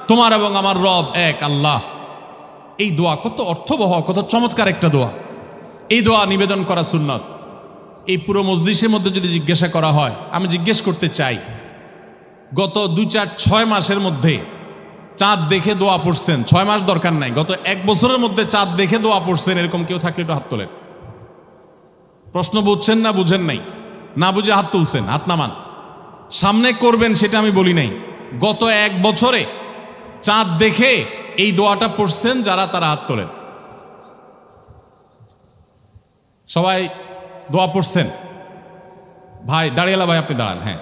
তোমার এবং আমার রব এক আল্লাহ। এই দোয়া কত অর্থবহ, কত চমৎকার একটা দোয়া। এই দোয়া নিবেদন করা সুন্নত। এই পুরো মজলিসের মধ্যে যদি জিজ্ঞাসা করা হয়, আমি জিজ্ঞেস করতে চাই, গত 2, 4, 6 মাসের মধ্যে চাঁদ দেখে দোয়া পড়ছেন, 6 মাস দরকার নাই, গত 1 বছরের মধ্যে চাঁদ দেখে দোয়া পড়ছেন, এরকম কেউ থাকলে একটু হাত তোলেন। প্রশ্ন বুঝছেন না বুঝেন নাই? না বুঝে হাত তুলছেন, হাত নামান। সামনে করবেন সেটা আমি বলি নাই, গত 1 বছরে চাঁদ দেখে এই দোয়াটা পড়ছেন যারা, তারা হাত তোলেন। সবাই দোয়া পড়ছেন? ভাই দাঁড়িয়েলা, ভাই আপনি দাঁড়ান। হ্যাঁ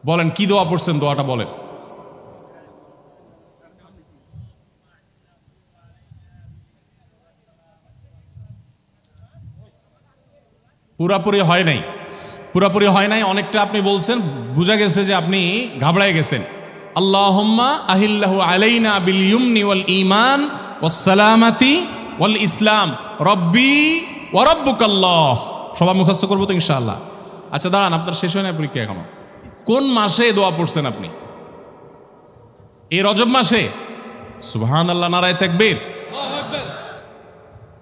বলেন কি দোয়া পড়ছেন, দোয়াটা বলেন। পুরাপুরি হয় নাই, পুরাপুরি হয় নাই, অনেকটা আপনি বলছেন, বুঝা গেছে যে আপনি ঘাবড়ায় গেছেন। আল্লাহুম্মা আহিল্লাহু আলাইনা বিল ইয়ুমনি ওয়াল ঈমান ওয়াস সালামাতি ওয়াল ইসলাম রব্বি ওয়া রাব্বুকাল্লাহ। সবাই মুখস্থ করবো তো ইনশাআল্লাহ। আচ্ছা দাঁড়ান, আপনার শেষ হয় না পরীক্ষা এখনো? কোন মাসে দোয়া পড়ছেন আপনি? এই রজব মাসে? সুবহানাল্লাহ, নারায়ে তাকবীর।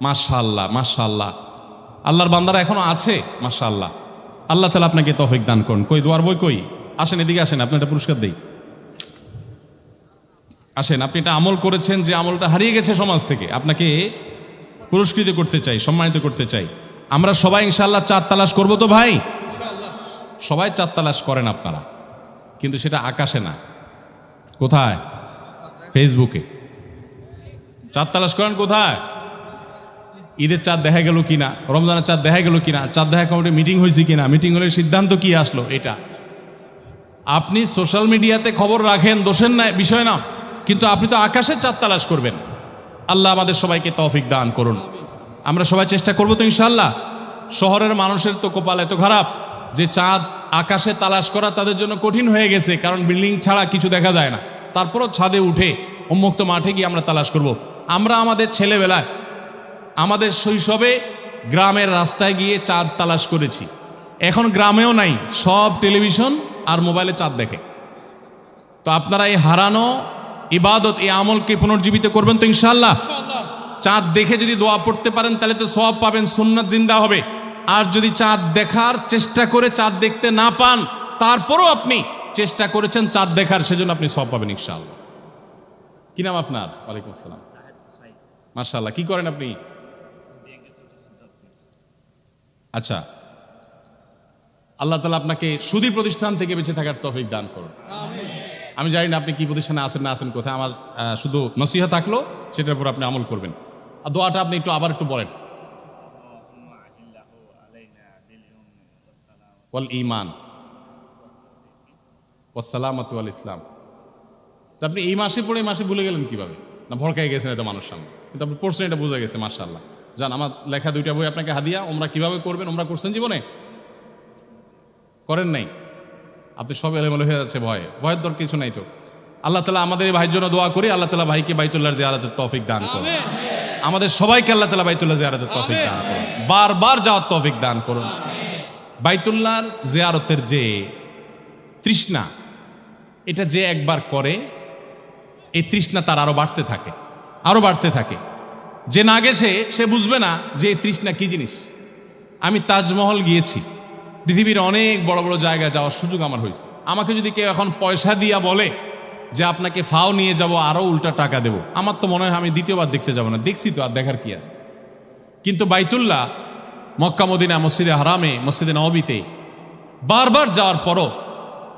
মাশাআল্লাহ মাশাআল্লাহ, আল্লাহর বান্দারা এখনো আছে মাশাআল্লাহ। আল্লাহ তাআলা আপনাকে তৌফিক দান করুন। কই দোয়ার বই কই? আসেন এদিকে আসেন, আপনি একটা পুরস্কার দেই। আসেন, আপনি এটা আমল করেছেন যে আমলটা হারিয়ে গেছে সমাজ থেকে, আপনাকে পুরস্কৃত করতে চাই, সম্মানিত করতে চাই। আমরা সবাই ইনশাআল্লাহ চাঁদ তালাশ করবো তো ভাই? সবাই চাঁদ তালাশ করেন আপনারা, কিন্তু সেটা আকাশে না। কোথায়? ফেসবুকে। চাঁদ তালাশ করেন কোথায়? ঈদের চাঁদ দেখা গেল কিনা, রমজানের চাঁদ দেখা গেল কিনা, চাঁদ দেখা কমিটি মিটিং হয়েছে কিনা, মিটিং হলে সিদ্ধান্ত কি আসলো, এটা। আপনি সোশ্যাল মিডিয়াতে খবর রাখেন, দোষের না, বিষয় না, কিন্তু আপনি তো আকাশে চাঁদ তালাশ করবেন। আল্লাহ আমাদের সবাইকে তৌফিক দান করুন। আমরা সবাই চেষ্টা করবো তো ইনশাআল্লাহ। শহরের মানুষের তো কপাল এত খারাপ যে চাঁদ আকাশে তালাশ করা তাদের জন্য কঠিন হয়ে গেছে, কারণ বিল্ডিং ছাড়া কিছু দেখা যায় না। তারপরও ছাদে উঠে উন্মুক্ত মাঠে গিয়ে আমরা তালাশ করব। আমরা আমাদের ছেলেবেলায়, আমাদের শৈশবে গ্রামের রাস্তায় গিয়ে চাঁদ তালাশ করেছি। এখন গ্রামেও নাই, সব টেলিভিশন আর মোবাইলে চাঁদ দেখে। তো আপনারা এই হারানো ইবাদত, এই আমলকে পুনর্জীবিত করবেন তো ইনশাআল্লাহ। চাঁদ দেখে যদি দোয়া পড়তে পারেন তাহলে তো সওয়াব পাবেন, সুন্নাত জিন্দা হবে। আর যদি চাঁদ দেখার চেষ্টা করে চাঁদ দেখতে না পান, তারপরও আপনি চেষ্টা করেছেন চাঁদ দেখার, সেজন্য আপনি সওয়াব পাবেন ইনশাআল্লাহ। কি নাম আপনার? ওয়ালাইকুম আসসালাম। মাশাআল্লাহ, কি করেন আপনি? আচ্ছা, আল্লাহ তাআলা আপনাকে সুদী প্রতিষ্ঠান থেকে বেঁচে থাকার তৌফিক দান করুন। আমি জানি না আপনি কি প্রতিষ্ঠানে আছেন না আছেন কোথায়, আমার শুধু নসিহত থাকলো, সেটার উপর আপনি আমল করবেন। আর দোয়াটা আপনি আবার একটু বলেন। ওয়াল ঈমান ওয়াস সালামাতু ওয়াল ইসলাম। আপনি এই মাসে পড়ে এই মাসে ভুলে গেলেন কিভাবে? না ভড়কাই গেছেন এত মানুষ সামনে, কিন্তু আপনি পড়ছেন, এটা বোঝা গেছে মাশাআল্লাহ। জান, আমার লেখা 2টা বই আপনাকে হাদিয়া। ওমরা কিভাবে করবেন? ওমরা করছেন জীবনে? করেন নাই? আপনি সব এলোমেলো হয়ে যাচ্ছে ভয়ের দর কিছু নাই তো। আল্লাহ তাআলা আমাদের এই ভাইয়ের জন্য দোয়া করি, আল্লাহ তাআলা ভাইকে বাইতুল্লাহর জিয়ারতের তৌফিক দান করুন। আমাদের সবাইকে আল্লাহ তাআলা বাইতুল্লাহ জিয়ারতের তৌফিক দান করুন, বারবার যাওয়ার তৌফিক দান করুন। বাইতুল্লাহর জিয়ারতের যে তৃষ্ণা, এটা যে একবার করে, এই তৃষ্ণা তার আরো বাড়তে থাকে, আরো বাড়তে থাকে। যে না গেছে সে বুঝবে না যে এই তৃষ্ণা কি জিনিস। আমি তাজমহল গিয়েছি, পৃথিবীর অনেক বড় বড় জায়গায় যাওয়ার সুযোগ আমার হয়েছে। আমাকে যদি কেউ এখন পয়সা দিয়া বলে যে আপনাকে ফাও নিয়ে যাব, আরো উল্টা টাকা দেব, আমার তো মনে হয় আমি দ্বিতীয়বার দেখতে যাব না। দেখছি তো, আর দেখার কি আছে। কিন্তু বাইতুল্লাহ, মক্কা মদিনা, মসজিদে হারামে, মসজিদে নববীতে বারবার যাওয়ার পরও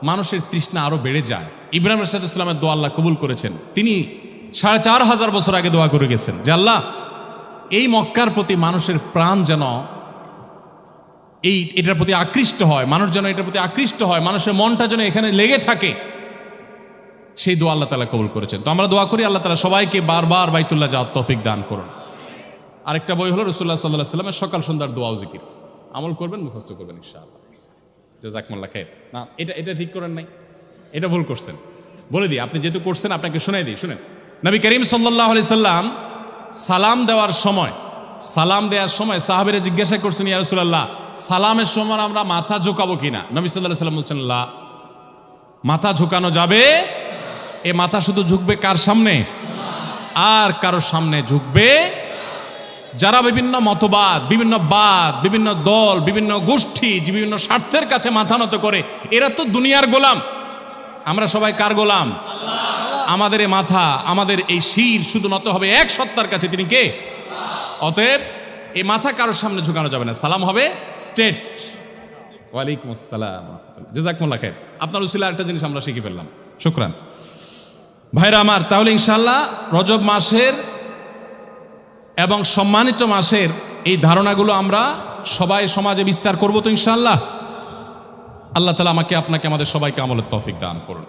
মানুষের তৃষ্ণা আরো বেড়ে যায়। ইব্রাহিম আলাইহিসসালামের দোয়া আল্লাহ কবুল করেছেন। তিনি 4500 বছর আগে দোয়া করে গেছেন যে আল্লাহ, এই মক্কার প্রতি মানুষের প্রাণ যেন এটার প্রতি আকৃষ্ট হয়, মানুষ যেন এটার প্রতি আকৃষ্ট হয়, মানুষের মনটা যেন এখানে লেগে থাকে। সেই দোয়া আল্লাহ তাআলা কবুল করেছেন। তো আমরা দোয়া করি আল্লাহ তাআলা সবাইকে বারবার বাইতুল্লাহ যাওয়ার তৌফিক দান করুন। আরেকটা বই হলো রাসূলুল্লাহ সাল্লাল্লাহু আলাইহি ওয়াসাল্লামের সকাল সন্ধ্যার দোয়া ও জিকির। আমল করবেন, মুখস্থ করবেন ইনশাআল্লাহ। জাযাকুমুল্লাহ খাইর। না, এটা ঠিক করেন নাই, এটা ভুল করছেন। বলে দিই, আপনি যেহেতু করছেন আপনাকে শোনাই দিই, শুনেন। নবী করিম সাল্লাল্লাহু আলাইহি সাল্লাম সালাম দেওয়ার সময় সাহাবীরা জিজ্ঞাসা করছেন, ইয়া রাসূলুল্লাহ, সালামের সময় আমরা মাথা ঝুঁকাবো কিনা? নবী সাল্লাল্লাহু আলাইহি সাল্লাম বলছেন, লা, মাথা ঝুঁকানো যাবে। এ মাথা শুধু ঝুঁকবে কার সামনে? আর কারোর সামনে ঝুঁকবে যারা বিভিন্ন মতবাদ, বিভিন্ন বাদ, বিভিন্ন দল, বিভিন্ন গোষ্ঠী, বিভিন্ন স্বার্থের কাছে মাথা নত করে। এরা তো দুনিয়ার গোলাম। আমরা সবাই কার গোলাম? আমাদের এই মাথা, আমাদের এই শির শুধু নত হবে এক সত্তার কাছে, তিনি কে? অতএব এই মাথা কারোর সামনে ঝুঁকানো যাবে না, সালাম হবে স্ট্রেট। ওয়ালাইকুম আসসালাম, জাযাকুমুল্লাহ খাইর। আপনার উসিলা একটা জিনিস আমরা শিখে ফেললাম, শুকরান। ভাইরা আমার, তাহলে ইনশাআল্লাহ রজব মাসের এবং সম্মানিত মাসের এই ধারণাগুলো আমরা সবাই সমাজে বিস্তার করব তো ইনশাআল্লাহ। আল্লাহ তাআলা আমাকে, আপনাকে, আমাদের সবাইকে আমলের তৌফিক দান করুন।